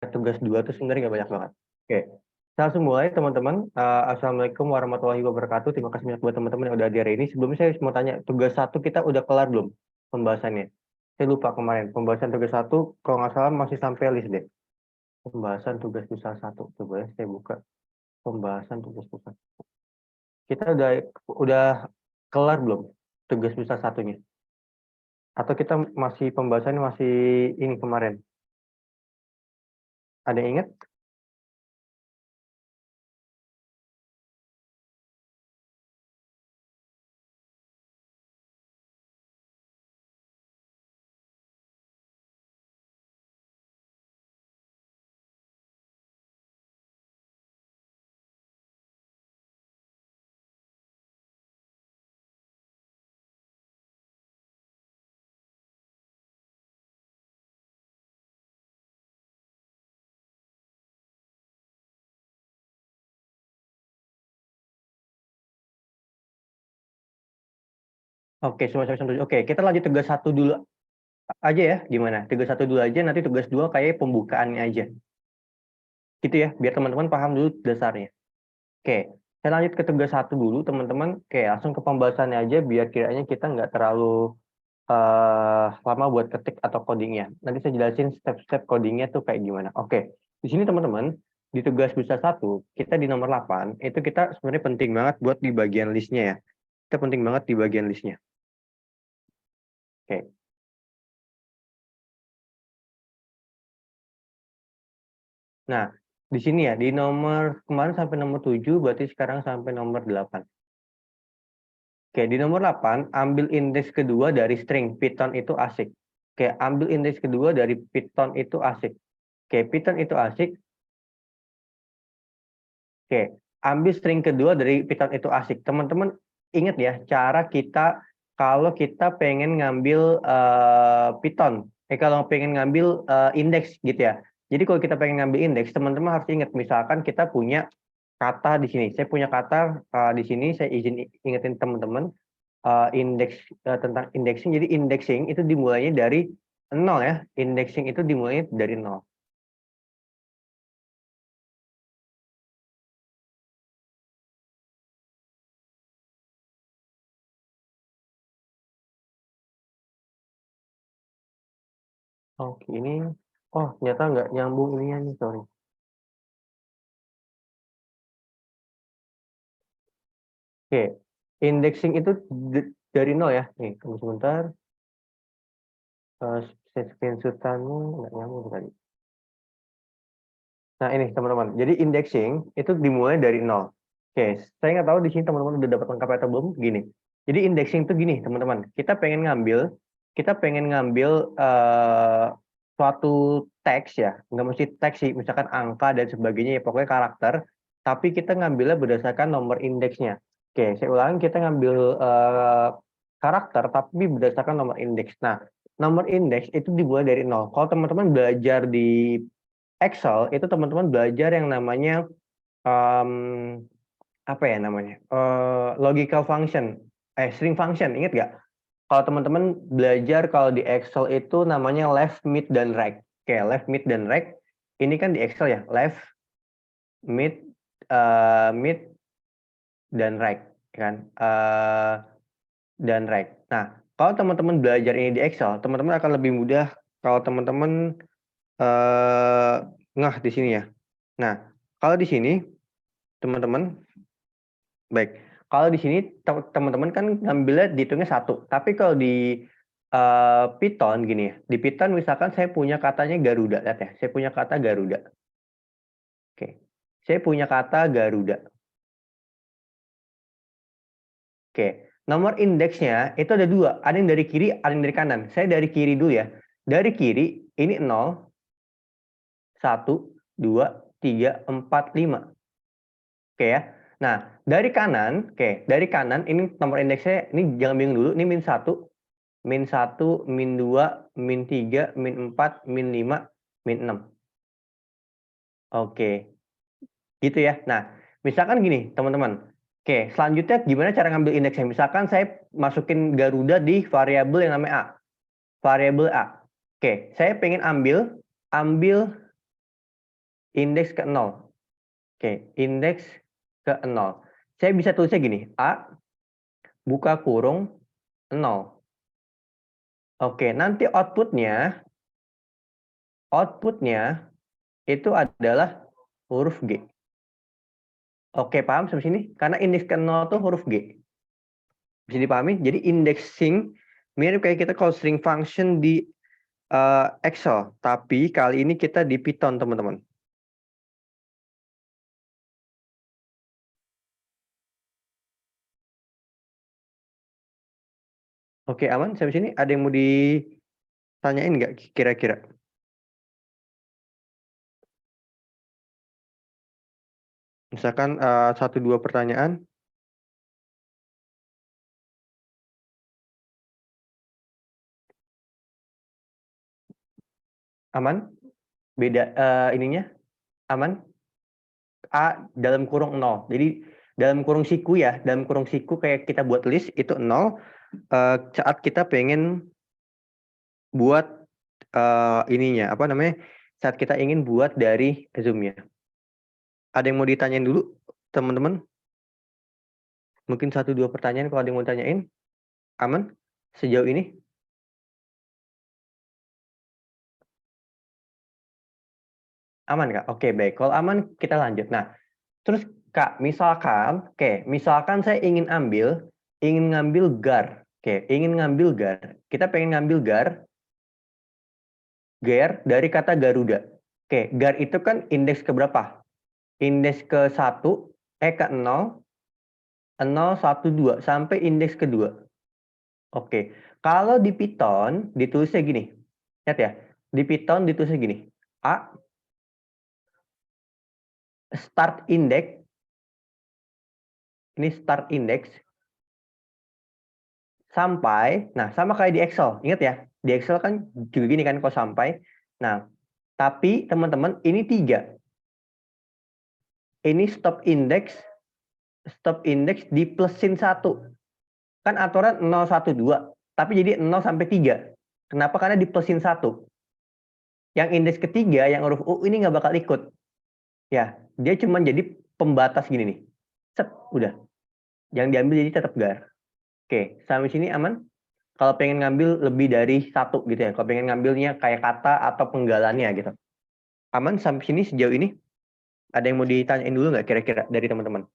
tugas 2 tuh sebenarnya nggak banyak banget. Oke, saya langsung mulai teman-teman. Assalamualaikum warahmatullahi wabarakatuh. Terima kasih banyak buat teman-teman yang udah hadir hari ini. Sebelumnya saya mau tanya, tugas 1 kita udah kelar belum pembahasannya? Saya lupa kemarin, pembahasan tugas 1 kalau nggak salah masih sampai list deh. Pembahasan tugas pusat 1. Coba ya, saya buka pembahasan tugas pusat. Kita udah kelar belum tugas pusat 1-nya? Atau kita masih pembahasannya masih ini kemarin? Ada yang ingat? Oke, semua sampai 1. Oke, kita lanjut tugas 1 dulu aja ya. Gimana? Tugas 1 dulu aja, nanti tugas 2 kayak pembukaannya aja. Gitu ya, biar teman-teman paham dulu dasarnya. Oke, saya lanjut ke tugas 1 dulu, teman-teman. Oke, langsung ke pembahasannya aja, biar kiranya kita nggak terlalu lama buat ketik atau codingnya. Nanti saya jelasin step-step codingnya tuh kayak gimana. Oke, di sini teman-teman, di tugas bisa 1, kita di nomor 8, itu kita sebenarnya penting banget buat di bagian listnya ya. Kita penting banget di bagian listnya. Oke. Nah, di sini ya, di nomor kemarin sampai nomor 7, berarti sekarang sampai nomor 8. Oke, di nomor 8, ambil indeks kedua dari string Python itu asik. Oke, ambil indeks kedua dari Python itu asik. Oke, Python itu asik. Oke, ambil string kedua dari Python itu asik. Teman-teman ingat ya, cara kita kalau kita pengen ngambil Python, kalau pengen ngambil indeks gitu ya. Jadi kalau kita pengen ngambil indeks, teman-teman harus ingat, misalkan kita punya kata di sini. Saya punya kata di sini, saya izin ingetin teman-teman indeks tentang indexing. Jadi indexing itu dimulainya dari 0 ya. Indexing itu dimulainya dari 0. Oke, ini oh ternyata nggak nyambung ininya nih, sorry. Oke, indexing itu dari 0 ya. Nih, tunggu sebentar. Screenshotannya nggak nyambung tadi. Nah, ini teman-teman. Jadi indexing itu dimulai dari 0. Oke, saya nggak tahu di sini teman-teman udah dapat lengkap atau belum. Gini. Jadi indexing itu gini, teman-teman. Kita pengen ngambil suatu teks ya. Nggak mesti teks sih, misalkan angka dan sebagainya ya, pokoknya karakter. Tapi kita ngambilnya berdasarkan nomor indeksnya. Oke, saya ulangi, kita ngambil karakter tapi berdasarkan nomor indeks. Nah, nomor indeks itu dimulai dari 0. Kalau teman-teman belajar di Excel, itu teman-teman belajar yang namanya apa ya namanya? Logical function, string function, ingat nggak? Kalau teman-teman belajar kalau di Excel itu namanya left, mid, dan right. Oke, left, mid, dan right. Ini kan di Excel ya, left, mid, mid, dan right, kan? Dan right. Nah, kalau teman-teman belajar ini di Excel, teman-teman akan lebih mudah kalau teman-teman ngah di sini ya. Nah, kalau di sini teman-teman, baik. Kalau di sini teman-teman kan ngambilnya dihitungnya 1. Tapi kalau di Python gini ya. Di Python misalkan saya punya katanya Garuda, lihat ya. Saya punya kata Garuda. Oke. Saya punya kata Garuda. Oke. Nomor indeksnya itu ada 2. Ada yang dari kiri, ada yang dari kanan. Saya dari kiri dulu ya. Dari kiri ini 0, 1, 2, 3, 4, 5. Oke ya. Nah, dari kanan, dari kanan ini nomor indeksnya, ini jangan bingung dulu, ini min 1, min 1, min 2, min 3, min 4, min 5, min 6. Oke, gitu ya. Nah, misalkan gini, teman-teman. Oke, selanjutnya gimana cara ngambil indeksnya? Misalkan saya masukin Garuda di variabel yang namanya A. Variabel A. Oke, saya pengen ambil indeks ke 0. Oke, indeks ke 0. Saya bisa tulisnya gini, A buka kurung 0. Oke, nanti outputnya itu adalah huruf G. Oke, paham sampai sini? Karena indeks ke 0 itu huruf G. Bisa dipahami? Jadi indexing mirip kayak kita kalau string function di Excel, tapi kali ini kita di Python, teman-teman. Oke, aman sampai sini? Ada yang mau ditanyain nggak kira-kira? Misalkan 1-2 pertanyaan. Aman? Beda ininya? Aman? A dalam kurung 0. Jadi dalam kurung siku ya, dalam kurung siku kayak kita buat list itu 0 saat kita pengen buat ininya apa namanya? Saat kita ingin buat dari zoom-nya. Ada yang mau ditanyain dulu, teman-teman? Mungkin 1-2 pertanyaan kalau ada yang mau tanyain. Aman sejauh ini? Aman Kak? Oke, baik. Kalau aman kita lanjut. Nah, terus Kak, misalkan saya ingin ngambil gar. Oke, ingin ngambil gar. Kita pengen ngambil gar dari kata Garuda. Oke, gar itu kan indeks ke berapa? Indeks ke 1, ke 0, 0, 1, 2, sampai indeks kedua. Oke, kalau di Python ditulisnya gini. Lihat ya, di Python ditulisnya gini. A, start index, ini start index, sampai, nah sama kayak di Excel, ingat ya, di Excel kan juga gini kan kalau sampai. Nah, tapi teman-teman ini 3. Ini stop index di plusin 1. Kan aturan 0, 1, 2, tapi jadi 0 sampai 3. Kenapa? Karena di plusin 1. Yang indeks ketiga, yang huruf U ini nggak bakal ikut. Ya, dia cuma jadi pembatas gini nih. Set, udah. Yang diambil jadi tetap gar. Oke, sampai sini aman? Kalau pengen ngambil lebih dari 1 gitu ya. Kalau pengen ngambilnya kayak kata atau penggalannya gitu. Aman sampai sini sejauh ini? Ada yang mau ditanyain dulu nggak kira-kira dari teman-teman?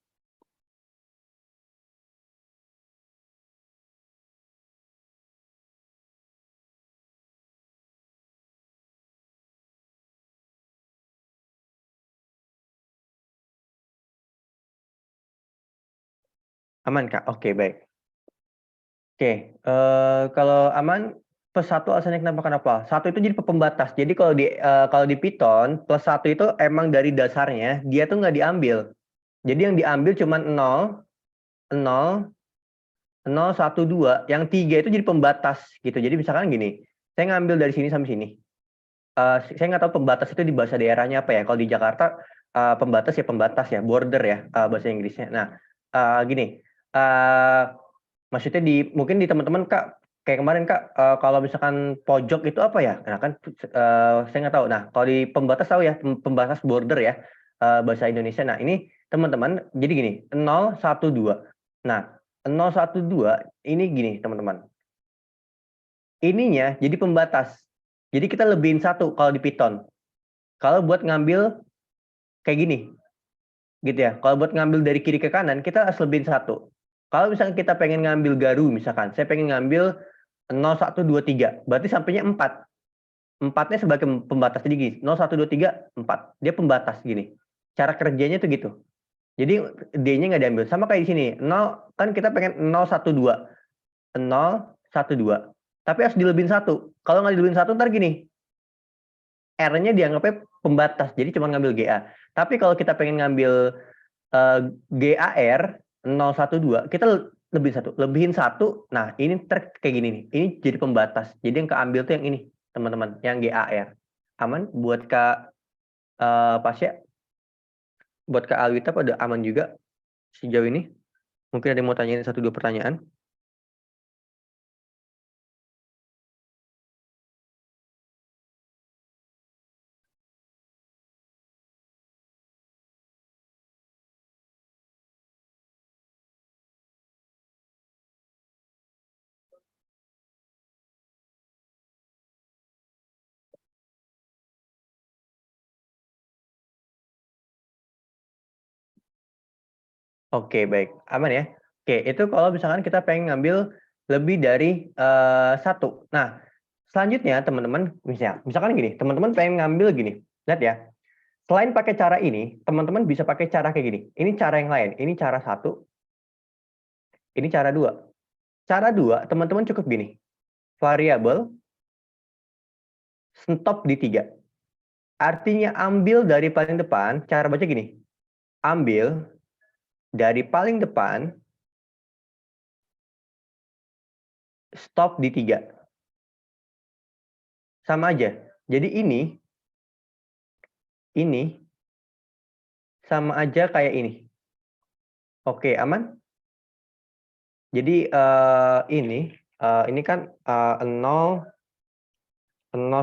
Aman Kak? Oke, baik. Oke, kalau aman plus 1 alasannya kenapa? Satu itu jadi pembatas. Jadi kalau di Python plus 1 itu emang dari dasarnya dia tuh nggak diambil. Jadi yang diambil cuma 0, 0, 0, 1, 2. Yang 3 itu jadi pembatas gitu. Jadi misalkan gini, saya ngambil dari sini sampai sini. Saya nggak tahu pembatas itu di bahasa daerahnya apa ya. Kalau di Jakarta pembatas ya, border ya bahasa Inggrisnya. Nah, gini, maksudnya mungkin di teman-teman Kak, kayak kemarin Kak, kalau misalkan pojok itu apa ya? Nah kan saya nggak tahu. Nah, kalau di pembatas tahu ya, pembatas border ya bahasa Indonesia. Nah, ini teman-teman, jadi gini, 0, 1, 2. Nah, 0, 1, 2 ini gini teman-teman. Ininya jadi pembatas. Jadi kita lebihin 1 kalau di Python. Kalau buat ngambil kayak gini, gitu ya. Kalau buat ngambil dari kiri ke kanan, kita harus lebihin 1. Kalau misalkan kita pengen ngambil garu, misalkan, saya pengen ngambil 0, 1, 2, 3. Berarti sampainya 4. 4-nya sebagai pembatas. Jadi gini, 0, 1, 2, 3, 4. Dia pembatas gini. Cara kerjanya tuh gitu. Jadi D-nya nggak diambil. Sama kayak di sini. 0, kan kita pengen 0, 1, 2. 0, 1, 2. Tapi harus dilebihin 1. Kalau nggak dilebihin 1, ntar gini. R-nya dianggapnya pembatas. Jadi cuma ngambil GA. Tapi kalau kita pengen ngambil GAR 012 kita lebihin satu. Nah ini kayak gini nih, ini jadi pembatas. Jadi yang keambil tuh yang ini teman-teman, yang GAR. Aman buat Kak Pasya, buat Kak Alwita pada aman juga sejauh ini? Mungkin ada yang mau tanyain 1-2 pertanyaan. Oke, baik. Aman ya? Oke, itu kalau misalkan kita pengen ngambil lebih dari satu. Nah, selanjutnya teman-teman, misalkan gini, teman-teman pengen ngambil gini. Lihat ya, selain pakai cara ini, teman-teman bisa pakai cara kayak gini. Ini cara yang lain. Ini cara satu, ini cara dua. Cara dua, teman-teman cukup gini. Variabel stop di 3. Artinya ambil dari paling depan, cara baca gini. Ambil dari paling depan, stop di 3. Sama aja. Jadi ini sama aja kayak ini. Oke, aman? Jadi ini kan 0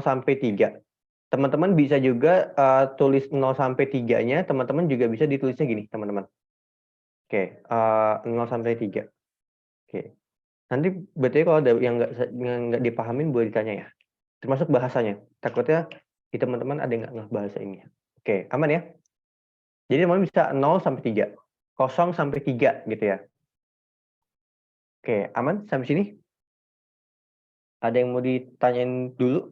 sampai 3. Teman-teman bisa juga tulis 0 sampai 3-nya, teman-teman juga bisa ditulisnya gini, teman-teman. Oke, 0 sampai 3. Oke. Nanti berarti kalau ada yang nggak dipahamin boleh ditanya ya. Termasuk bahasanya. Takutnya di teman-teman ada yang nggak ngeh bahasa ini. Oke, aman ya? Jadi teman-teman bisa 0 sampai 3. 0 sampai 3 gitu ya. Oke, aman sampai sini? Ada yang mau ditanyain dulu?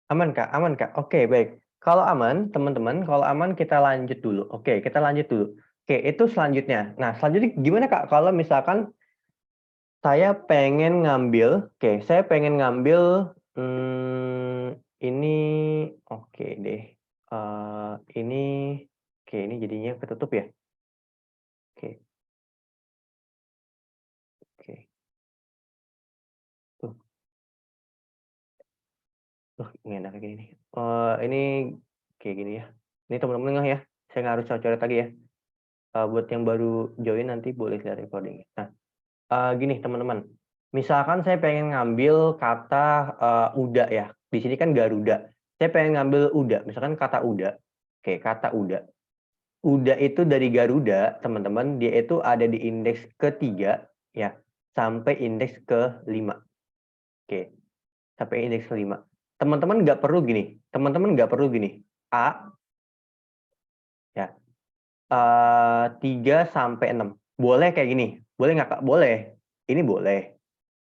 Aman Kak, aman Kak. Oke, baik. Kalau aman, teman-teman, kalau aman kita lanjut dulu. Oke, kita lanjut dulu. Oke, itu selanjutnya. Nah, selanjutnya gimana Kak kalau misalkan saya pengen ngambil, oke, saya pengen ngambil ini, oke deh. Ini, oke, ini jadinya ketutup ya. Oke, oke. Tuh, ini enak kayak gini nih. Ini kayak gini ya. Ini teman-teman nggak ya? Saya nggak harus coret lagi ya. Buat yang baru join nanti boleh lihat recording. Nah, gini teman-teman, misalkan saya pengen ngambil kata uda ya. Di sini kan Garuda. Saya pengen ngambil uda, misalkan kata uda. Oke, kata uda. Uda itu dari Garuda, teman-teman, dia itu ada di indeks ketiga ya, sampai indeks ke-5. Oke, sampai indeks ke-5. Teman-teman nggak perlu gini. Teman-teman nggak perlu gini. A ya. 3 sampai 6. Boleh kayak gini. Boleh nggak Kak? Boleh. Ini boleh.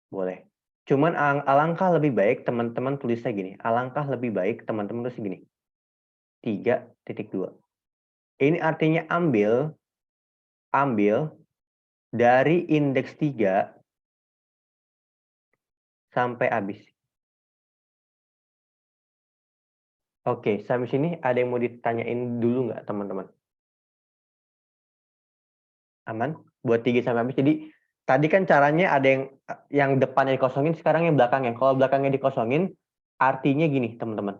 Boleh. Cuman alangkah lebih baik teman-teman tulisnya gini. Alangkah lebih baik teman-teman tulis gini. 3.2. Ini artinya ambil dari indeks 3 sampai habis. Oke, sampai sini ada yang mau ditanyain dulu nggak teman-teman? Aman? Buat 3 sampai habis. Jadi tadi kan caranya ada yang depannya dikosongin, sekarang yang belakangnya. Kalau belakangnya dikosongin, artinya gini teman-teman.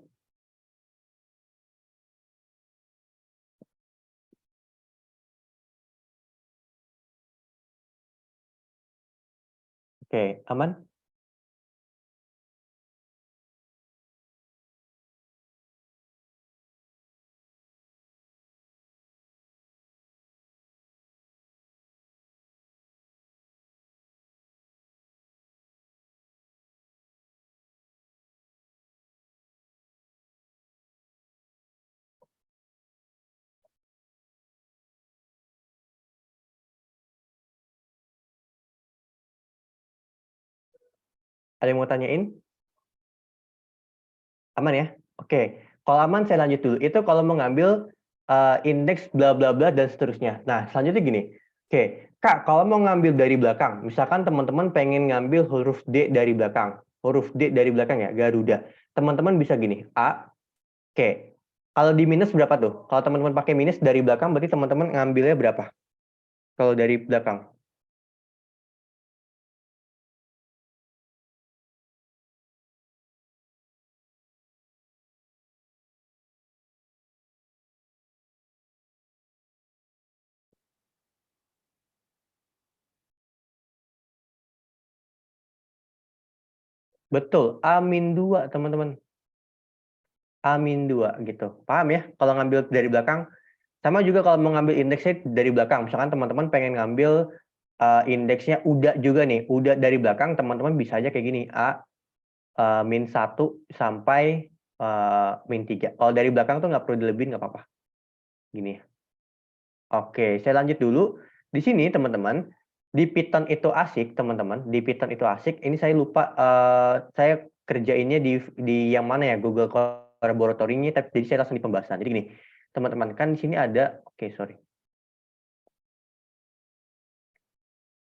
Oke, aman? Ada yang mau tanyain? Aman ya? Oke. Kalau aman saya lanjut dulu. Itu kalau mau ngambil indeks bla bla bla dan seterusnya. Nah, selanjutnya gini. Oke, Kak, kalau mau ngambil dari belakang, misalkan teman-teman pengen ngambil huruf D dari belakang. Huruf D dari belakang ya, Garuda. Teman-teman bisa gini. A, oke. Kalau di minus berapa tuh? Kalau teman-teman pakai minus dari belakang, berarti teman-teman ngambilnya berapa? Kalau dari belakang. Betul, A-2 teman-teman. A-2 gitu. Paham ya? Kalau ngambil dari belakang, sama juga kalau mau ngambil indeksnya dari belakang. Misalkan teman-teman pengen ngambil indeksnya UDA juga nih. UDA dari belakang, teman-teman bisa aja kayak gini. -1 sampai -3. Kalau dari belakang tuh nggak perlu dilebihin, nggak apa-apa. Gini. Oke, saya lanjut dulu. Di sini teman-teman, di Python itu asik, teman-teman. Di Python itu asik. Ini saya lupa, saya kerjainnya di yang mana ya, Google Laboratory-nya, tapi jadi saya langsung di pembahasan. Jadi gini, teman-teman, kan di sini ada, oke, sorry.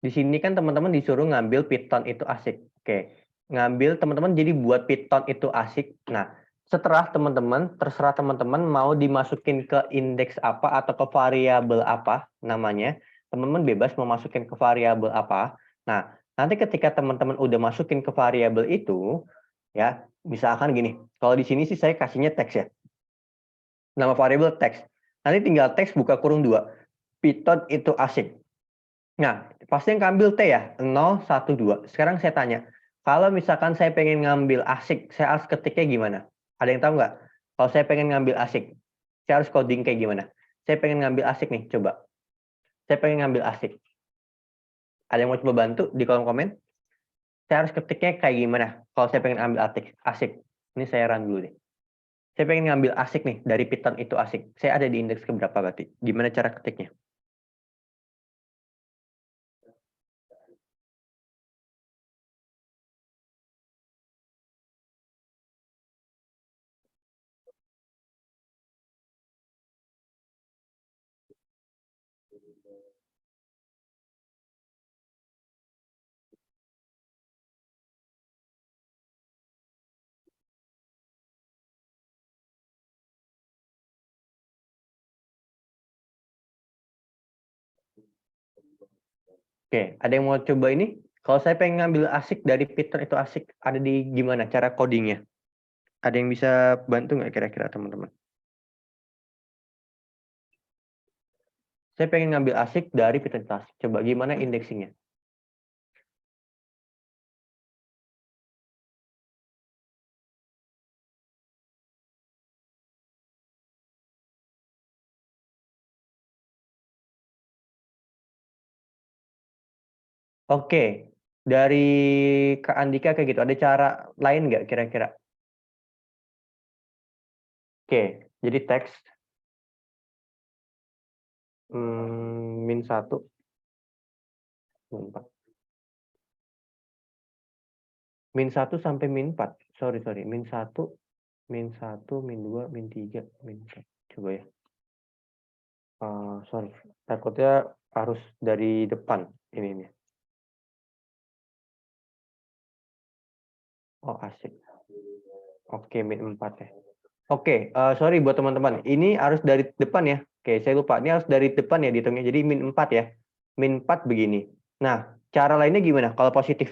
Di sini kan teman-teman disuruh ngambil Python itu asik. Oke, ngambil teman-teman jadi buat Python itu asik. Nah, setelah teman-teman, terserah teman-teman mau dimasukin ke indeks apa atau ke variabel apa namanya. Teman-teman bebas mau masukin ke variabel apa. Nah, nanti ketika teman-teman udah masukin ke variabel itu, ya, misalkan gini, kalau di sini sih saya kasihnya teks ya. Nama variabel teks. Nanti tinggal teks buka kurung 2. Python itu asik. Nah, pasti yang ngambil T ya, 0, 1, 2. Sekarang saya tanya, kalau misalkan saya pengen ngambil asik, saya harus ketiknya gimana? Ada yang tahu nggak? Kalau saya pengen ngambil asik, saya harus coding kayak gimana? Saya pengen ngambil asik nih, coba. Saya pengen ngambil asik. Ada yang mau coba bantu di kolom komen? Saya harus ketiknya kayak gimana? Kalau saya pengen ambil asik. Ini saya run dulu deh. Saya pengen ngambil asik nih, dari Python itu asik. Saya ada di indeks keberapa berarti? Gimana cara ketiknya? Oke, ada yang mau coba ini? Kalau saya pengen ngambil asik dari Python itu asik, ada di gimana cara codingnya? Ada yang bisa bantu nggak kira-kira teman-teman? Saya pengen ngambil asik dari Python itu asik. Coba gimana indexingnya? Oke, dari Kak Andika kayak gitu. Ada cara lain nggak kira-kira? Oke, jadi teks -1, -4. -1 sampai -4. Sorry, -1, -1, -2, -3, -4. Coba ya. Sorry, takutnya harus dari depan ini. Oh, asik. Oke, -4 ya. Oke, sorry buat teman-teman. Ini harus dari depan ya. Oke, saya lupa. Ini harus dari depan ya dihitungnya. Jadi -4 ya. -4 begini. Nah, cara lainnya gimana kalau positif?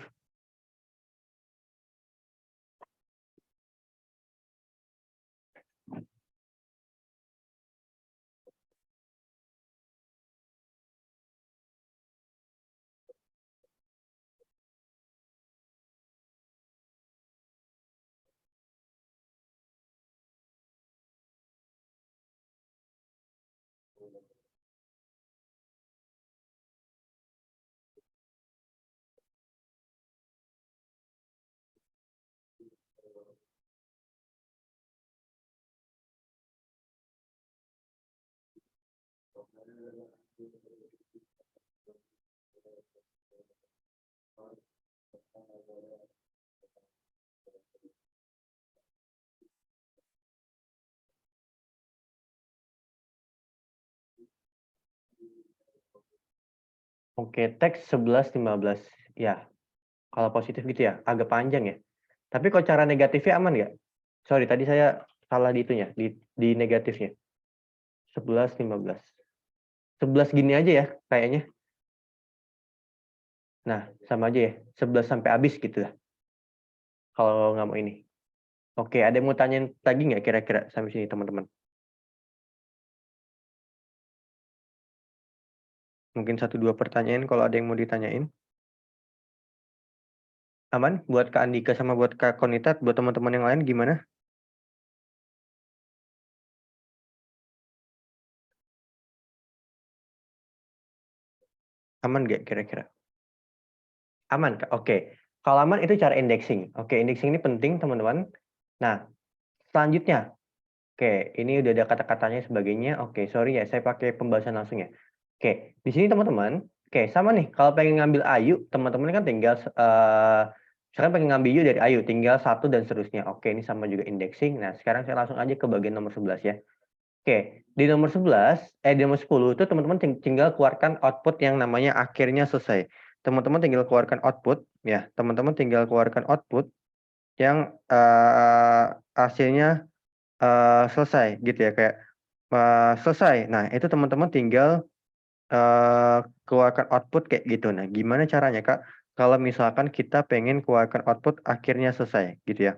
Oke, teks 11, 15. Ya, kalau positif gitu ya, agak panjang ya. Tapi kalau cara negatifnya aman nggak? Sorry, tadi saya salah di itunya, di negatifnya. 11, 15. 11 gini aja ya, kayaknya. Nah, sama aja ya. 11 sampai habis gitu lah. Kalau nggak mau ini. Oke, ada yang mau tanyain lagi nggak kira-kira sampai sini teman-teman? Mungkin 1-2 pertanyaan kalau ada yang mau ditanyain. Aman? Buat Kak Andika sama buat Kak Konita, buat teman-teman yang lain gimana? Aman nggak kira-kira? Aman, Kak? Oke. Kalau aman itu cara indexing. Oke, indexing ini penting, teman-teman. Nah, selanjutnya. Oke, ini udah ada kata-katanya sebagainya. Oke, sorry ya, saya pakai pembahasan langsung ya. Oke, di sini teman-teman. Oke, sama nih. Kalau pengen ngambil Ayu, teman-teman kan tinggal misalkan pengen ngambil Yu dari Ayu, tinggal satu dan seterusnya. Oke, ini sama juga indexing. Nah, sekarang saya langsung aja ke bagian nomor 11 ya. Oke, di nomor 11, di nomor 10 itu teman-teman tinggal keluarkan output yang namanya akhirnya selesai. Teman-teman tinggal keluarkan output, ya. Teman-teman tinggal keluarkan output yang hasilnya selesai gitu ya, kayak selesai. Nah, itu teman-teman tinggal keluarkan output kayak gitu. Nah, gimana caranya, Kak? Kalau misalkan kita pengen keluarkan output akhirnya selesai gitu ya.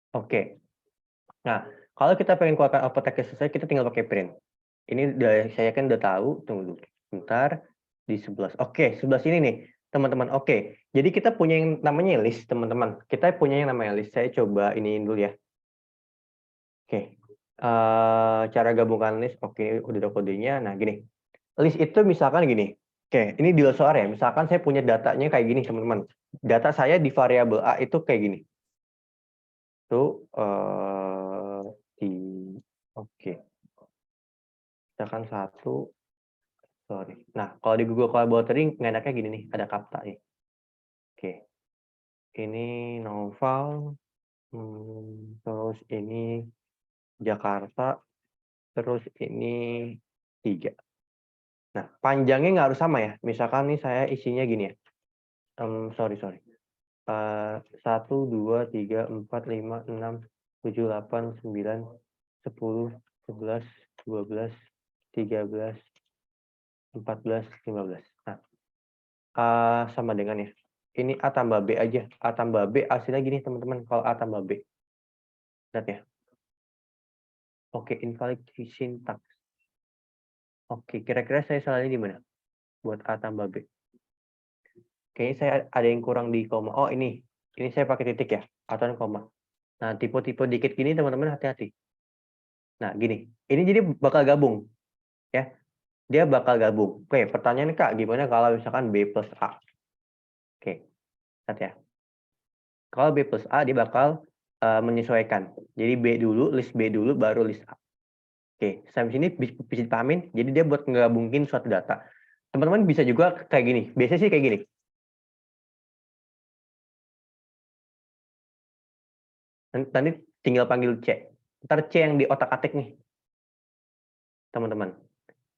Oke. Nah, kalau kita pengen keluarkan output akhirnya selesai, kita tinggal pakai print. Ini saya kan udah tahu, tunggu dulu. Bentar, di 11. Oke, 11 ini nih, teman-teman. Oke, jadi kita punya yang namanya list, teman-teman. Kita punya yang namanya list. Saya coba ini dulu ya. Oke, cara gabungkan list. Oke, udah ada kodenya. Nah, gini. List itu misalkan gini. Oke, ini di soal ya. Misalkan saya punya datanya kayak gini, teman-teman. Data saya di variabel A itu kayak gini. Tuh, di... Oke, misalkan satu. Sorry. Nah, kalau di Google Collaboratory nggak enaknya gini nih, ada kapta nih. Oke, ini Noval, terus ini Jakarta, terus ini 3. Nah, panjangnya nggak harus sama ya. Misalkan nih saya isinya gini ya. Sorry. 1, 2, 3, 4, 5, 6, 7, 8, 9, 10, 11, 12, 13, 14, 15. Nah, sama dengan ya. Ini A tambah B aja. A tambah B hasilnya gini teman-teman. Kalau A tambah B. Lihat ya. Oke, invalid syntax. Oke, kira-kira saya salahnya di mana? Buat A tambah B. Kayaknya saya ada yang kurang di koma. Oh, ini. Ini saya pakai titik ya. Atau koma. Nah, tipe-tipe dikit gini teman-teman hati-hati. Nah, gini. Ini jadi bakal gabung. Ya. Dia bakal gabung. Oke, pertanyaannya Kak, gimana kalau misalkan B plus A? Oke, lihat ya. Kalau B plus A, dia bakal menyesuaikan. Jadi B dulu, list B dulu, baru list A. Oke, sampai sini bisa dipahamin. Jadi dia buat ngegabungin suatu data. Teman-teman bisa juga kayak gini. Biasanya sih kayak gini. Nanti tinggal panggil C. Ntar C yang di otak-atik nih, teman-teman.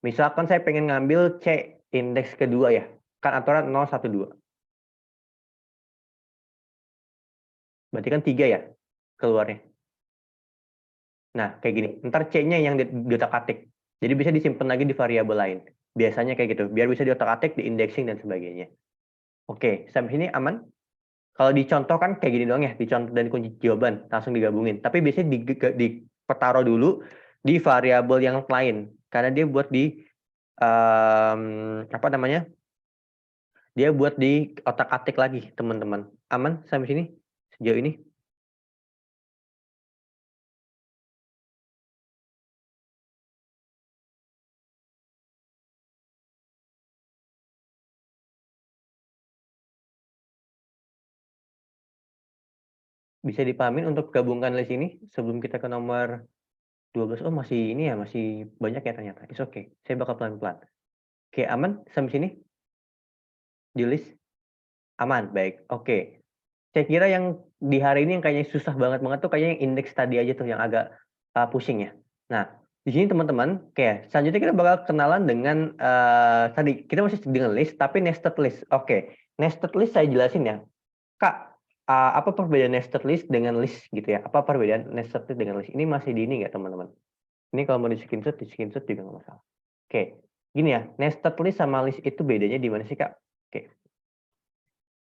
Misalkan saya pengen ngambil C indeks kedua ya. Kan aturan 0, 1, 2. Berarti kan 3 ya keluarnya. Nah, kayak gini. Ntar C-nya yang di otak-atik. Jadi bisa disimpan lagi di variabel lain. Biasanya kayak gitu. Biar bisa di otak-atik, di indexing, dan sebagainya. Oke, sampai sini aman? Kalau dicontoh kan kayak gini doang ya, dicontoh dan kunci jawaban, langsung digabungin. Tapi biasanya ditaruh dulu di variabel yang lain. Karena dia buat di, apa namanya, dia buat di otak-atik lagi, teman-teman. Aman sampai sini? Sejauh ini? Bisa dipahamin untuk gabungkan list ini sebelum kita ke nomor 12. Oh, masih ini ya, masih banyak ya ternyata. It's okay. Saya bakal pelan-pelan. Oke, aman sampai sini? Di list? Aman, baik. Oke. Saya kira yang di hari ini yang kayaknya susah banget tuh kayaknya yang indeks tadi aja tuh yang agak pusing ya. Nah, di sini teman-teman, oke, selanjutnya kita bakal kenalan dengan tadi kita masih dengan list tapi nested list. Oke, nested list saya jelasin ya. Kak, apa perbedaan nested list dengan list gitu ya? Apa perbedaan nested list dengan list? Ini masih di ini nggak teman-teman? Ini kalau mau di screenshot juga nggak masalah. Oke, gini ya, nested list sama list itu bedanya di mana sih Kak? Oke,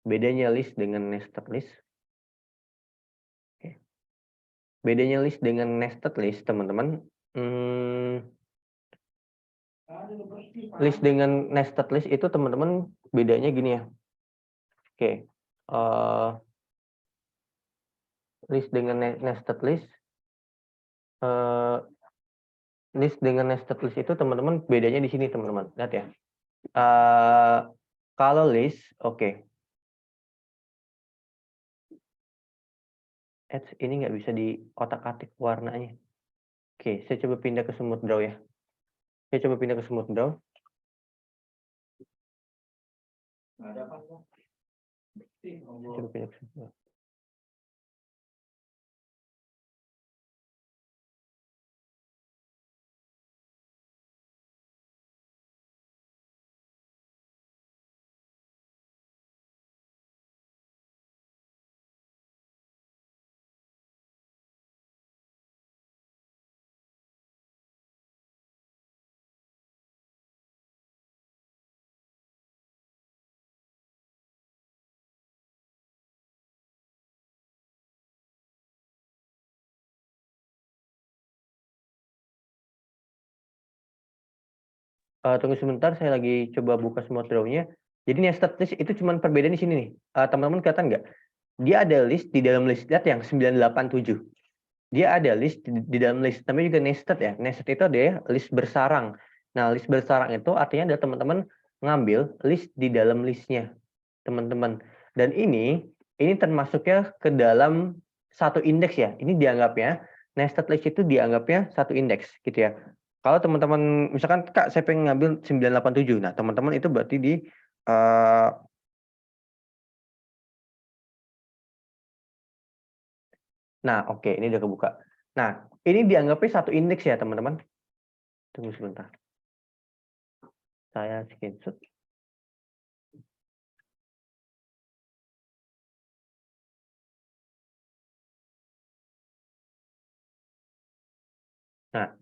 bedanya list dengan nested list. Oke. Bedanya list dengan nested list, teman-teman. List dengan nested list itu teman-teman bedanya gini ya. Oke. List dengan nested list. List dengan nested list itu teman-teman bedanya di sini, teman-teman. Lihat ya. Kalau list, oke. Ini nggak bisa di otak-atik warnanya. Oke, saya coba pindah ke smooth draw ya. Saya coba pindah ke smooth draw. Coba pindah ke smooth draw. Tunggu sebentar, saya lagi coba buka smooth draw-nya. Jadi nested list itu cuma perbedaan di sini nih. Teman-teman kelihatan nggak? Dia ada list di dalam list. Lihat yang 987. Dia ada list di dalam list. Namanya juga nested ya. Nested itu ada ya, list bersarang. Nah, list bersarang itu artinya ada teman-teman ngambil list di dalam listnya, teman-teman. Dan ini termasuknya ke dalam satu indeks ya. Ini dianggapnya, nested list itu dianggapnya satu indeks gitu ya. Kalau teman-teman, misalkan Kak, saya pengen ngambil 987. Nah, teman-teman itu berarti di nah, oke, ini udah kebuka. Nah, ini dianggapnya satu indeks ya, teman-teman. Tunggu sebentar. Saya screenshot. Nah,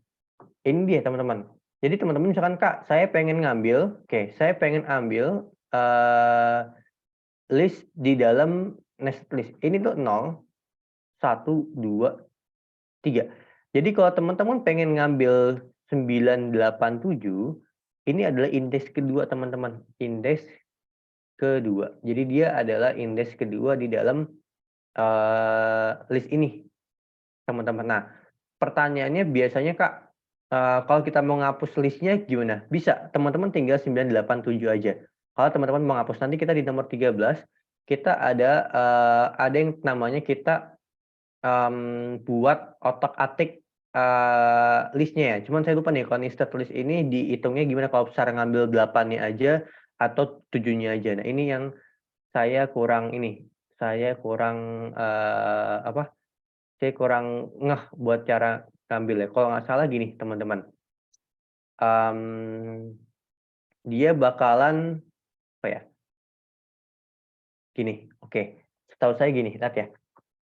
ini dia, teman-teman. Jadi, teman-teman misalkan, Kak, saya pengen ngambil, saya pengen ambil list di dalam nested list. Ini tuh 0, 1, 2, 3. Jadi kalau teman-teman pengen ngambil 987, ini adalah indeks kedua, teman-teman. Indeks kedua. Jadi dia adalah indeks kedua di dalam list ini, teman-teman. Nah, pertanyaannya biasanya, Kak, kalau kita mau ngapus listnya gimana? Bisa, teman-teman tinggal 987 aja. Kalau teman-teman mau ngapus, nanti kita di nomor 13, kita ada yang namanya kita buat otak-atik listnya ya. Cuman saya lupa nih, kalau nested list ini dihitungnya gimana, kalau cara ngambil 8-nya aja atau 7-nya aja. Nah, ini yang saya kurang saya kurang ngeh buat cara ngambil ya. Kalau nggak salah gini, teman-teman. Dia bakalan apa ya? Gini, oke. Setahu saya gini, lihat ya.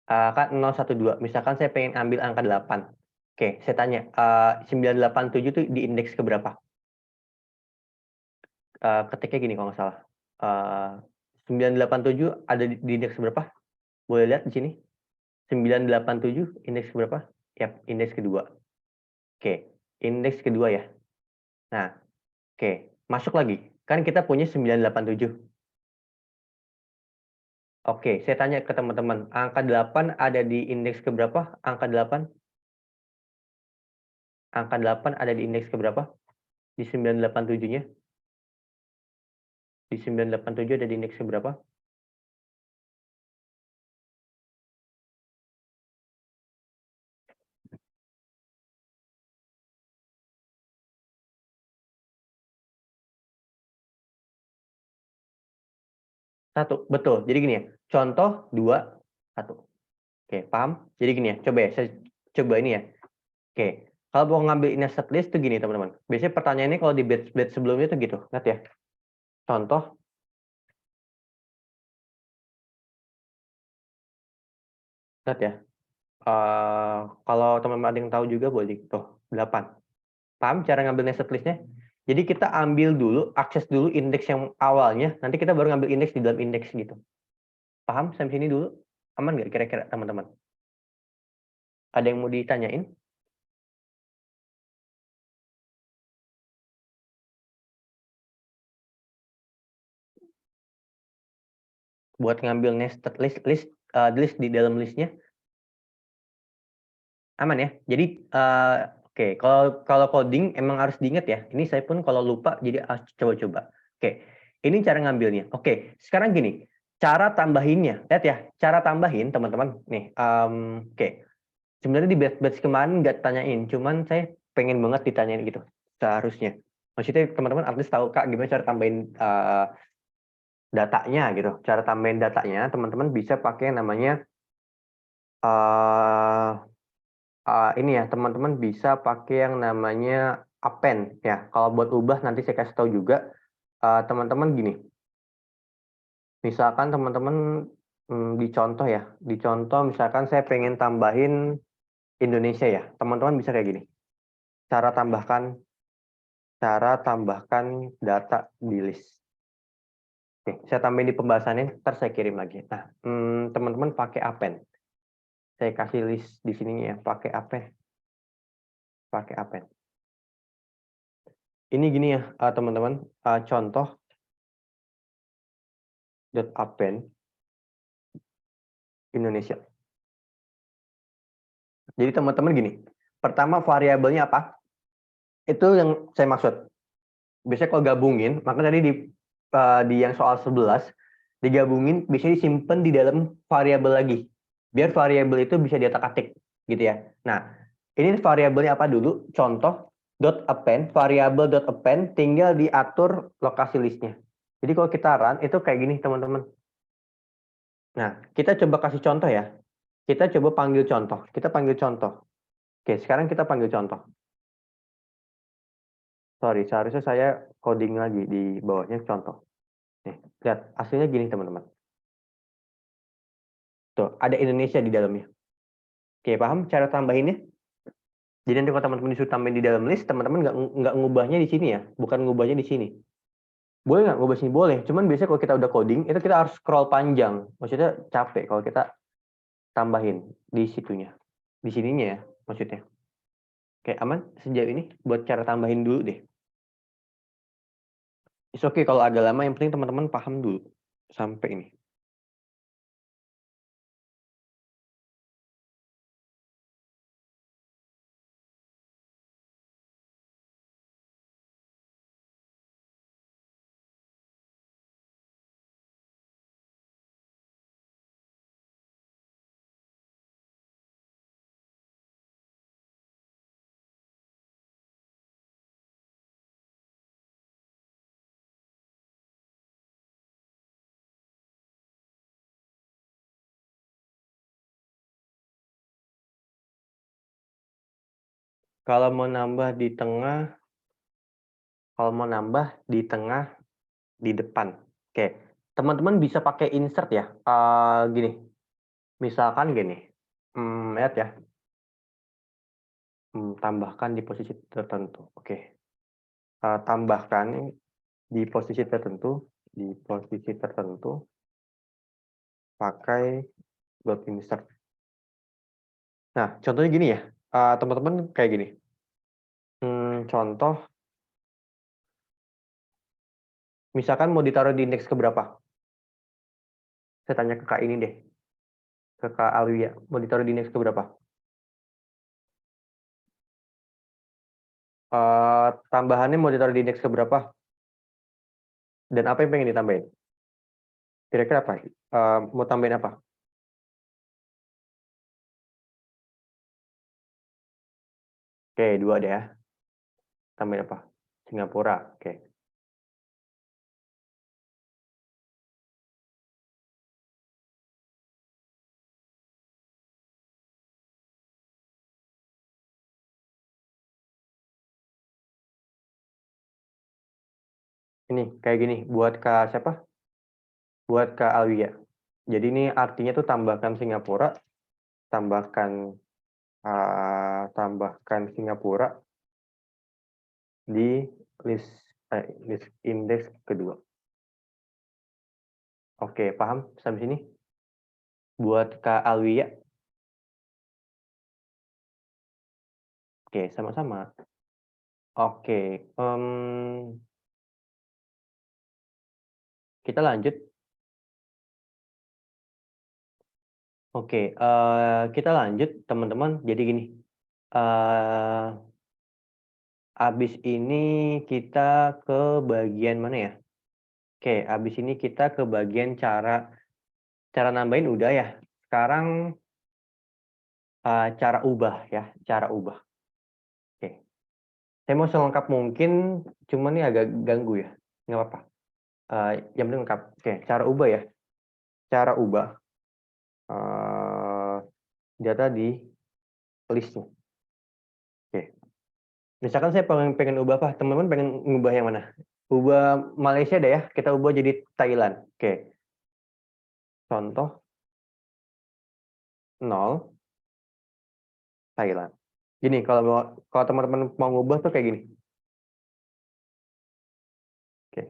Kan 012. Misalkan saya pengen ambil angka 8. Oke, saya tanya, 987 itu di indeks ke berapa? Ketiknya gini kalau nggak salah. 987 ada di indeks berapa? Boleh lihat di sini. 987 indeks berapa? Yap, indeks kedua. Oke, indeks kedua ya. Nah, oke, masuk lagi. Kan kita punya 987. Oke, saya tanya ke teman-teman, angka 8 ada di indeks ke berapa? Angka 8? Angka 8 ada di indeks ke berapa? Di 987-nya? Di 987 ada di indeks ke berapa? Satu, betul. Jadi gini ya, contoh 2, 1. Oke, paham? Jadi gini ya, coba ya, saya coba ini ya. Oke, kalau mau ngambil nested list tuh gini teman-teman. Biasanya pertanyaannya kalau di batch sebelumnya tuh gitu. Lihat ya. Contoh. Lihat ya. Kalau teman-teman ada yang tahu juga boleh. Tuh, 8. Paham cara ngambil nested list-nya? Jadi kita ambil dulu, akses dulu indeks yang awalnya, nanti kita baru ngambil indeks di dalam indeks gitu. Paham? Sampai sini dulu. Aman nggak kira-kira teman-teman? Ada yang mau ditanyain? Buat ngambil nested list di dalam listnya aman ya. Jadi oke, kalau coding emang harus diingat ya. Ini saya pun kalau lupa jadi coba-coba. Oke, ini cara ngambilnya. Oke, sekarang gini, cara tambahinnya. Lihat ya, cara tambahin teman-teman. Nih, oke. Sebenarnya di batch kemarin nggak tanyain, cuman saya pengen banget ditanyain gitu. Seharusnya. Maksudnya teman-teman at least tahu Kak gimana cara tambahin datanya gitu. Cara tambahin datanya, teman-teman bisa pakai yang namanya ini ya, teman-teman bisa pakai yang namanya append ya. Kalau buat ubah nanti saya kasih tahu juga. Teman-teman gini, misalkan teman-teman dicontoh ya, dicontoh misalkan saya pengen tambahin Indonesia ya, teman-teman bisa kayak gini. Cara tambahkan data di list. Oke, saya tambahin di pembahasannya, ntar saya kirim lagi. Nah, teman-teman pakai append. Saya kasih list di sini ya, pakai append. Pakai append. Ini gini ya, teman-teman, contoh append Indonesia. Jadi teman-teman gini, pertama variabelnya apa? Itu yang saya maksud. Biasanya kalau gabungin, maka tadi di yang soal 11, digabungin bisa disimpan di dalam variabel lagi. Biar variabel itu bisa diotak-atik gitu ya. Nah, ini variabelnya apa dulu? Contoh .append, variabel .append tinggal diatur lokasi listnya. Jadi kalau kita run itu kayak gini teman-teman. Nah, kita coba kasih contoh ya. Kita coba panggil contoh. Kita panggil contoh. Oke, sekarang kita panggil contoh. Sorry, seharusnya saya coding lagi di bawahnya contoh. Nih, lihat hasilnya gini teman-teman. Tuh, ada Indonesia di dalamnya. Oke, paham cara tambahinnya? Jadi nanti kalau teman-teman disuruh tambahin di dalam list, teman-teman nggak ngubahnya di sini ya, bukan ngubahnya di sini. Boleh nggak ngubah sini? Boleh. Cuman biasanya kalau kita udah coding, itu kita harus scroll panjang. Maksudnya capek kalau kita tambahin di situnya. Di sininya ya, maksudnya. Oke, aman sejauh ini? Buat cara tambahin dulu deh. It's okay kalau agak lama, yang penting teman-teman paham dulu. Sampai ini. Kalau mau nambah di tengah, kalau mau nambah di tengah, di depan. Oke, teman-teman bisa pakai insert ya. Gini, misalkan gini, lihat ya, tambahkan di posisi tertentu. Oke, tambahkan di posisi tertentu, pakai dot insert. Nah, contohnya gini ya, teman-teman kayak gini. Contoh, misalkan mau ditaruh di indeks keberapa? Saya tanya ke Kak ini deh, ke Kak Alwia, mau ditaruh di indeks keberapa? Tambahannya mau ditaruh di indeks keberapa? Dan apa yang pengen ditambahin? Kira-kira apa? Mau tambahin apa? Oke, 2 deh ya. Tambahin apa? Singapura. Oke. Ini kayak gini. Buat Kak siapa? Buat Kak Alwia. Jadi ini artinya tuh tambahkan Singapura, tambahkan Singapura di list indeks kedua. Oke, paham sampai sini? Buat Kak Alwia. Oke, sama-sama. Oke, kita lanjut. Oke, kita lanjut teman-teman. Jadi gini, habis ini kita ke bagian mana ya? Oke, habis ini kita ke bagian cara nambahin udah ya. Sekarang cara ubah ya, cara ubah. Oke, saya mau selengkap mungkin, cuman ini agak ganggu ya, nggak apa-apa. Yang penting lengkap. Oke, cara ubah ya. Cara ubah data di listnya. Oke, misalkan saya pengen ubah apa? Teman-teman pengen ngubah yang mana? Ubah Malaysia deh ya, kita ubah jadi Thailand. Oke, contoh 0 Thailand. Gini, kalau teman-teman mau ngubah tuh kayak gini. Oke,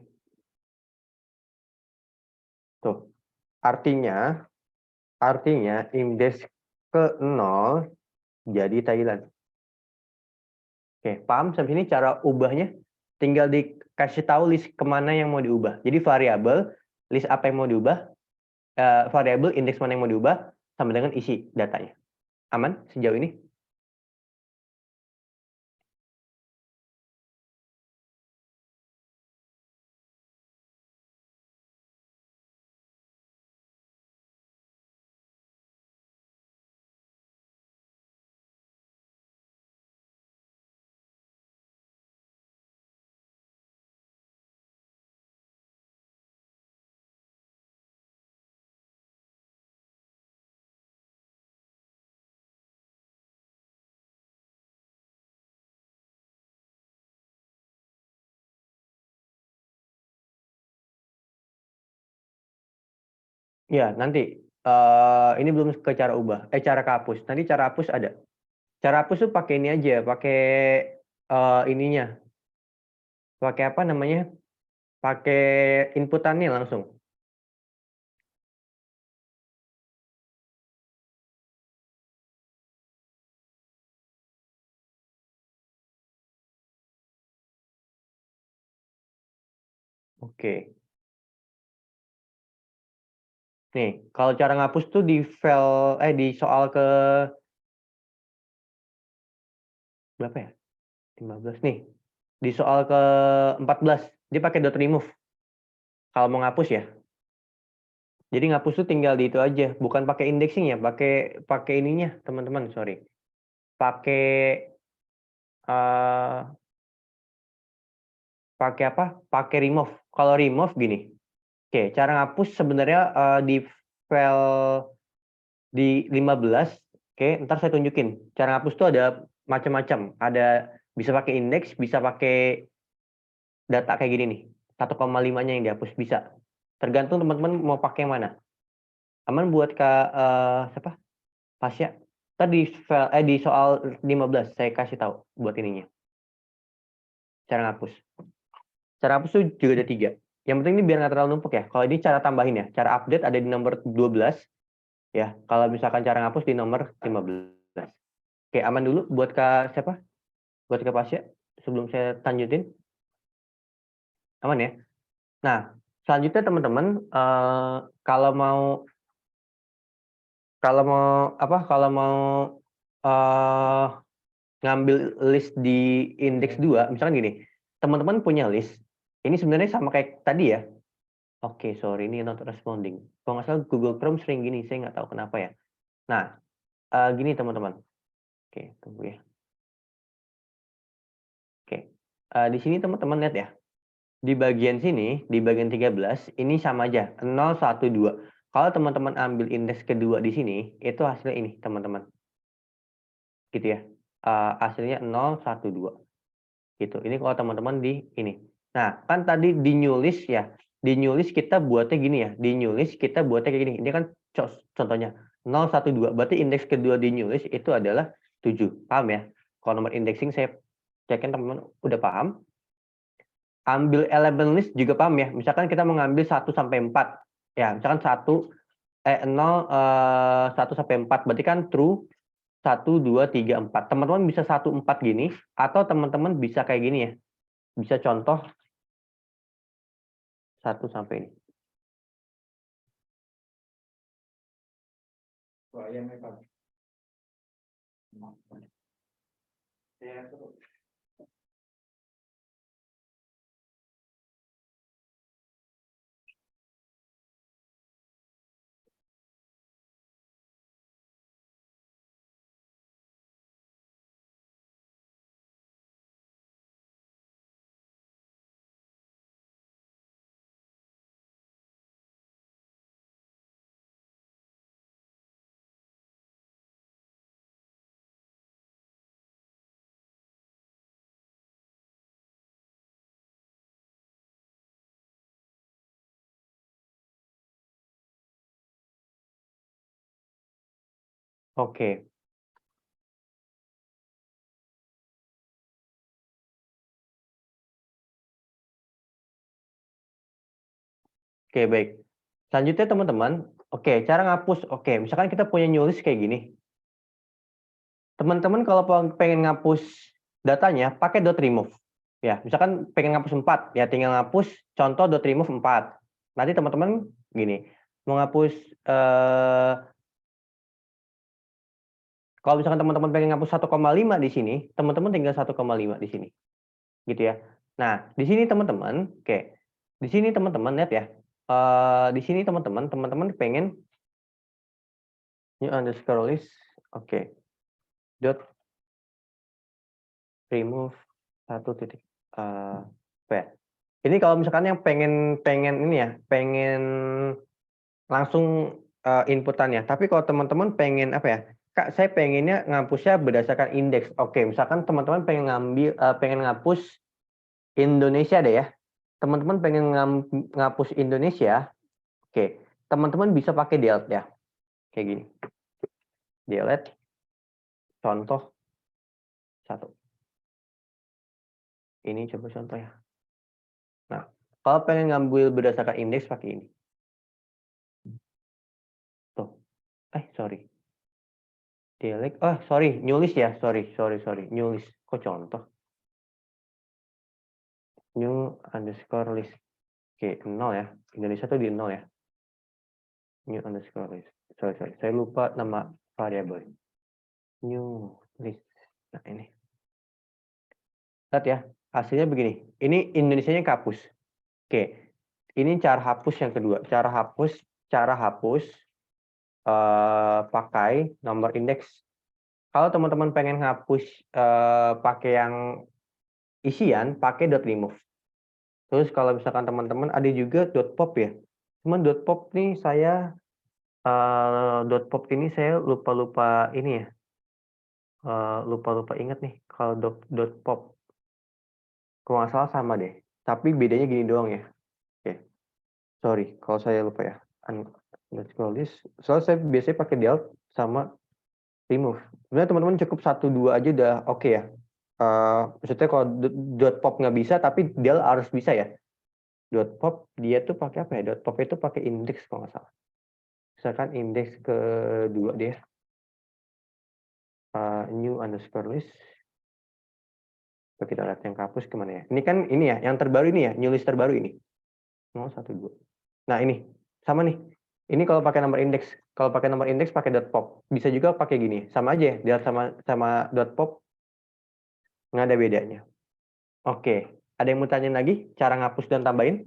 tuh. Artinya indeks ke 0 jadi Thailand. Oke, paham sampai sini cara ubahnya? Tinggal dikasih tahu list kemana yang mau diubah. Jadi variabel, list apa yang mau diubah, variabel indeks mana yang mau diubah, sama dengan isi datanya. Aman sejauh ini? Ya, nanti. Ini belum ke cara ubah. Cara hapus. Nanti cara hapus ada. Cara hapus tuh pakai ini aja, pakai ininya. Pakai apa namanya? Pakai inputannya langsung. Oke. Nih, kalau cara ngapus tuh di file di soal ke berapa ya? 15 nih. Di soal ke 14 dia pakai dot remove. Kalau mau ngapus ya. Jadi ngapus tuh tinggal di itu aja, bukan pakai indexing ya, pakai ininya, teman-teman, sorry. Pakai pakai apa? Pakai remove. Kalau remove gini. Oke, cara ngapus sebenarnya di file di 15. Oke, ntar saya tunjukin. Cara ngapus tuh ada macam-macam. Ada bisa pakai indeks, bisa pakai data kayak gini nih. 1,5-nya yang dihapus bisa. Tergantung teman-teman mau pakai yang mana. Aman buat siapa? Pasya. Tadi di soal 15 saya kasih tahu buat ininya. Cara ngapus. Cara hapus tuh juga ada 3. Yang penting ini biar nggak terlalu numpuk ya. Kalau ini cara tambahin ya. Cara update ada di nomor 12. Ya, kalau misalkan cara ngapus di nomor 15. Oke, aman dulu buat siapa? Buat Pasya sebelum saya lanjutin. Aman ya? Nah, selanjutnya teman-teman kalau mau ngambil list di indeks 2, misalkan gini. Teman-teman punya list. Ini sebenarnya sama kayak tadi ya. Oke, sorry, ini not responding. Kalau nggak salah Google Chrome sering gini, saya nggak tahu kenapa ya. Nah, gini teman-teman. Oke, tunggu ya. Oke, di sini teman-teman lihat ya. Di bagian sini, di bagian 13, ini sama aja, 0, 1, 2. Kalau teman-teman ambil indeks kedua di sini, itu hasilnya ini, teman-teman. Gitu ya. Hasilnya 0, 1, 2. Gitu. Ini kalau teman-teman di ini. Nah, kan tadi di new list ya. Di new list kita buatnya gini ya. Di new list kita buatnya kayak gini. Ini kan contohnya 0, 1, 2. Berarti indeks kedua di new list itu adalah 7. Paham ya? Kalau nomor indexing saya cekin teman-teman udah paham. Ambil elemen list juga paham ya. Misalkan kita mengambil 1 sampai 4. Ya, misalkan 0, 1 sampai 4. Berarti kan true. 1, 2, 3, 4. Teman-teman bisa 1, 4 gini, atau teman-teman bisa kayak gini ya. Bisa contoh 1 sampai ini. Oke. Oke, baik. Selanjutnya teman-teman, oke, cara ngapus. Oke, misalkan kita punya new list kayak gini. Teman-teman kalau pengen ngapus datanya, pakai .remove. Ya, misalkan pengen ngapus 4, ya tinggal ngapus contoh .remove 4. Nanti teman-teman gini, mau ngapus kalau misalkan teman-teman pengen ngapus 1,5 di sini, teman-teman tinggal 1,5 di sini. Gitu ya. Nah, di sini teman-teman, oke. Di sini teman-teman lihat ya. Di sini teman-teman pengen new underscore list, oke. Dot remove 1 titik. Apa ya? Ini kalau misalkan yang pengen ini ya, pengen langsung inputannya. Tapi kalau teman-teman pengen apa ya? Kak, saya pengennya ngapusnya berdasarkan indeks. Oke, misalkan teman-teman pengen pengen ngapus Indonesia deh ya. Teman-teman pengen ngapus Indonesia, oke. Teman-teman bisa pakai delete ya. Kayak gini. Delete contoh 1. Ini coba contoh ya. Nah, kalau pengen ngambil berdasarkan indeks pakai ini. Tuh. Sorry. Delete. Sorry, new list ya. Sorry. New list. Kok contoh? New underscore list. Oke, 0 ya. Indonesia tuh di 0 ya. New underscore list. Sorry. Saya lupa nama variabel. New list. Nah, ini. Lihat ya. Hasilnya begini. Ini Indonesianya kehapus. Oke. Ini cara hapus yang kedua. Cara hapus pakai nomor indeks. Kalau teman-teman pengen ngapus pakai yang isian, pakai .remove. Terus kalau misalkan teman-teman ada juga .pop ya. Cuman .pop nih saya .pop ini saya lupa ini ya. Lupa ingat nih kalau .pop. Kalau nggak salah sama deh. Tapi bedanya gini doang ya. Oke. Sorry kalau saya lupa ya. Underscore list. Soalnya saya biasanya pakai delete sama remove. Sebenarnya teman-teman cukup 1-2 aja udah oke ya. Maksudnya kalau .pop nggak bisa, tapi dia harus bisa ya. .pop dia tuh pakai apa ya? .pop itu pakai indeks kalau nggak salah. Misalkan indeks kedua dia. New underscore list. Coba kita lihat yang kapus kemana ya. Ini kan ini ya, yang terbaru ini ya, new list terbaru ini. 0, 1, 2. Nah ini, sama nih. Ini kalau pakai nomor indeks. Kalau pakai nomor indeks pakai .pop. Bisa juga pakai gini. Sama aja ya, dia sama .pop. Nggak ada bedanya. Oke, ada yang mau tanya lagi cara ngapus dan tambahin?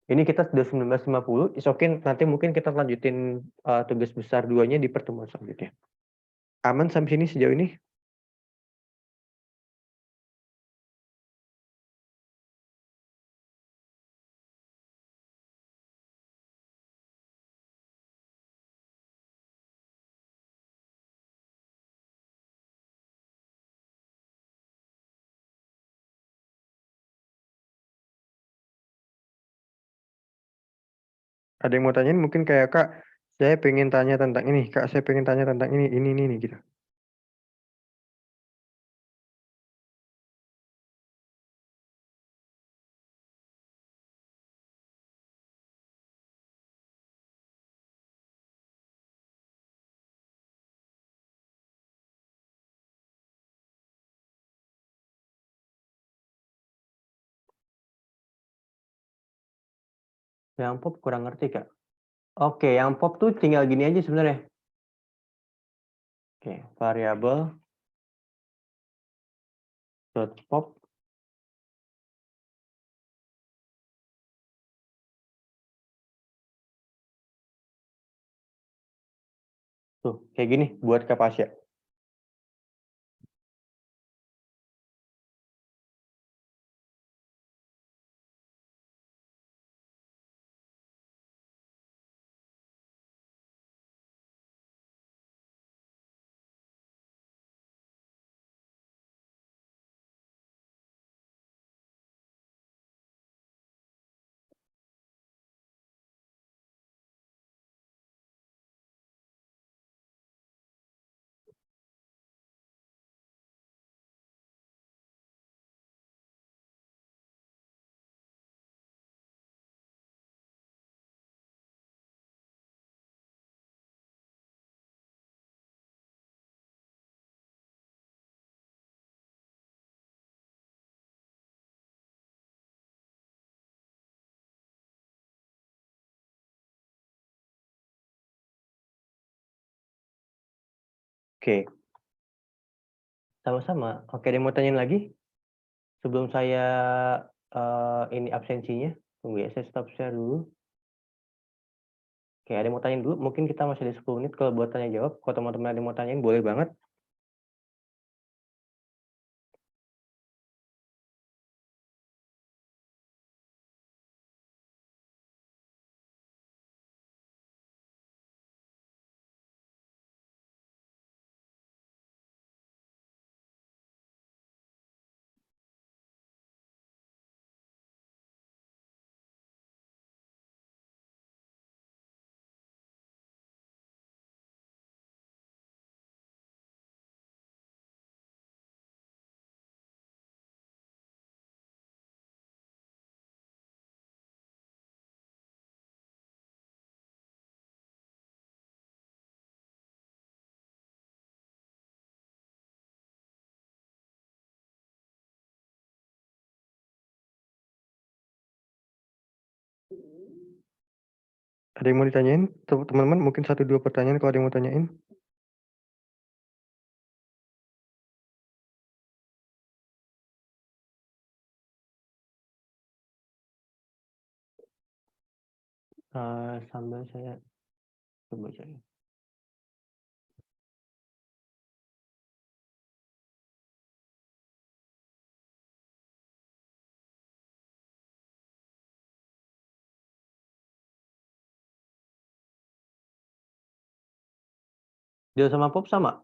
Ini kita sudah 19.50, is okay, nanti mungkin kita lanjutin tugas besar 2-nya di pertemuan selanjutnya. Aman sampai sini sejauh ini? Ada yang mau tanyain mungkin kayak Kak, saya pengen tanya tentang ini, Kak, saya pengen tanya tentang ini gitu. Yang pop kurang ngerti, Kak. Oke, yang pop tuh tinggal gini aja sebenarnya. Oke, variabel dot pop tuh kayak gini buat Kapasya. Oke, sama-sama. Oke, ada yang mau tanyain lagi? Sebelum saya ini absensinya, tunggu ya, saya stop share dulu. Oke, ada yang mau tanyain dulu? Mungkin kita masih ada 10 menit kalau buat tanya jawab. Kalau teman-teman ada yang mau tanyain, boleh banget. Ada yang mau ditanyain? Teman-teman mungkin 1-2 pertanyaan kalau ada yang mau tanyain. Sambil saya coba cari. Del sama pop sama?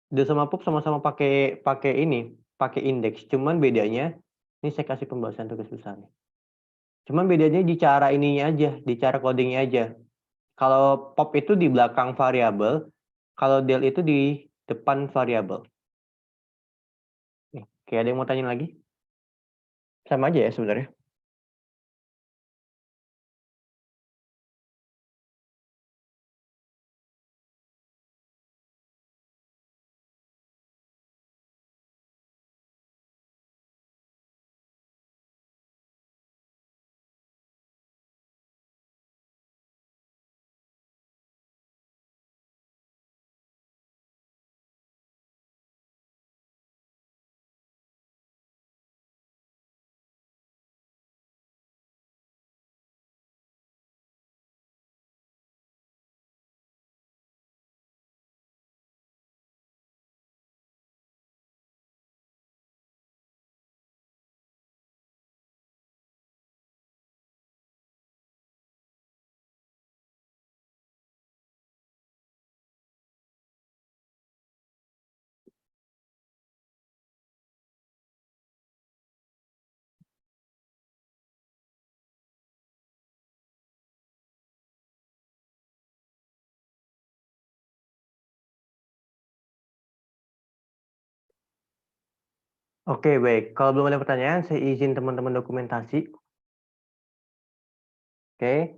Del sama pop sama-sama pakai ini, pakai indeks. Cuman bedanya, ini saya kasih pembahasan tugas besarnya. Cuman bedanya di cara ininya aja, di cara codingnya aja. Kalau pop itu di belakang variabel, kalau del itu di depan variabel. Oke, ada yang mau tanya lagi? Sama aja ya sebenarnya. Oke, baik. Kalau belum ada pertanyaan, saya izin teman-teman dokumentasi. Oke,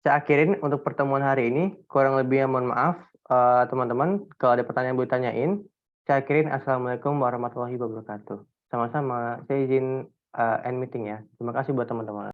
saya akhirin untuk pertemuan hari ini. Kurang lebihnya mohon maaf, teman-teman. Kalau ada pertanyaan boleh tanyain. Saya akhirin. Assalamualaikum warahmatullahi wabarakatuh. Sama-sama. Saya izin end meeting ya. Terima kasih buat teman-teman.